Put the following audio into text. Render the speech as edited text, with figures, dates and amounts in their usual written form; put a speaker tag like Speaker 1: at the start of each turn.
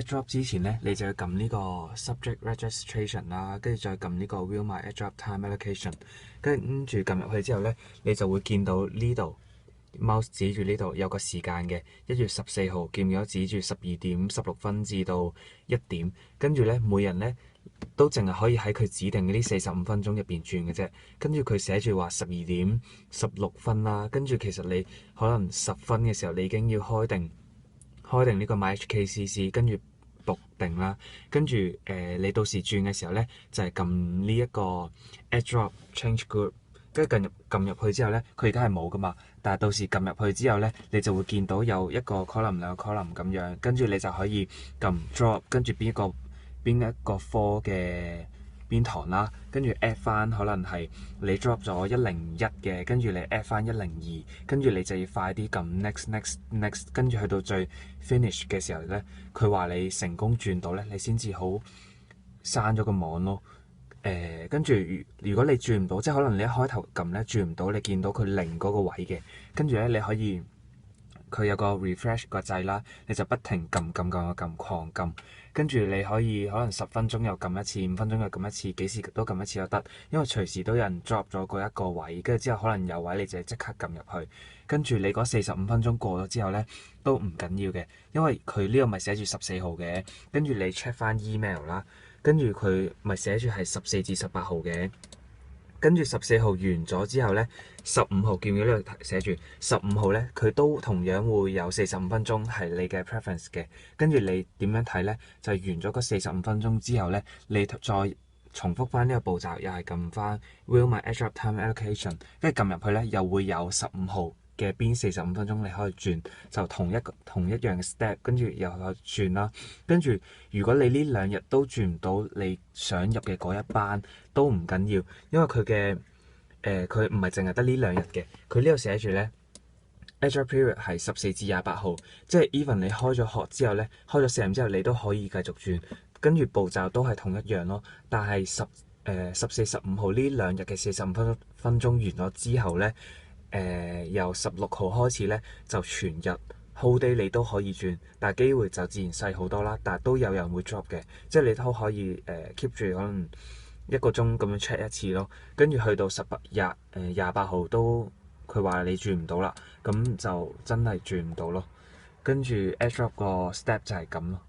Speaker 1: airdrop 之前咧，你就要撳呢個 subject registration 啦，跟住再撳呢個 view my airdrop time allocation，跟住撳入去之後咧，你就會見到呢度 mouse 指住呢度有個時間嘅1月14號，見唔見到指住12點16分至到1點，跟住咧每人咧都淨係可以喺佢指定嘅呢45分鐘入邊轉嘅啫。跟住佢寫住話12點16分啦，跟住其實你可能10分嘅時候你已經要開定呢個 MyHKCC，跟住book定啦，跟住你到時轉嘅時候咧就係撳呢一個 airdrop change group，跟住撳入去之後咧，佢而家係冇噶嘛，但係到時撳入去之後咧，你就會見到有一個 column 兩個 column 咁樣，跟住你就可以撳 drop，跟住邊一個科嘅邊堂啦，跟住 add 翻可能係你 drop 咗101嘅，跟住你 add 翻102，跟住你就要快啲撳 next，跟住去到最 finish 嘅時候咧，佢話你成功轉到咧，你先至好刪咗個網咯。跟住如果你轉唔到，即係可能你一開頭撳咧轉唔到，你見到佢零嗰個位嘅，跟住咧你可以佢有個 refresh 個掣啦，你就不停撳狂撳，跟住你可以可能10分鐘又撳一次，5分鐘又撳一次，幾時都撳一次都得，因為隨時都有人 drop 咗嗰一個位，跟住之後可能有位你就即刻撳入去，跟住你嗰45分鐘過咗之後咧都唔緊要嘅，因為佢呢個咪寫住14號嘅，跟住你 check 翻 email 啦。跟住佢咪寫住係14至18號嘅，跟住14號完咗之後咧，15號見唔見呢度寫住15號咧？佢都同樣會有45分鐘係你嘅 preference 嘅。跟住你點樣睇咧？就係完咗嗰45分鐘之後咧，你再重複翻呢個步驟，又係撳翻 view my airdrop time allocation，跟住撳入去咧，又會有15號嘅邊45分鐘你可以轉，就同一樣嘅 step，跟住又可以轉啦。跟住如果你呢2日都轉唔到你想入嘅嗰一班，都唔緊要，因為佢嘅佢唔係淨係得呢2日嘅，佢呢度寫住咧 airdrop period 係14至28號，即係 even 你開咗學之後咧，開咗4日之後你都可以繼續轉，跟住步驟都係同一樣咯。但係14、15號呢2日嘅45分鐘完咗之後咧，由16號開始咧，就全日 whole day 你都可以轉，但係機會就自然細好多啦。但係都有人會 drop 嘅，即係你都可以keep 住可能1個鐘咁樣 check 一次咯。跟住去到28號都佢話你轉唔到啦，咁就真係轉唔到咯。跟住 airdrop 個 step 就係咁咯。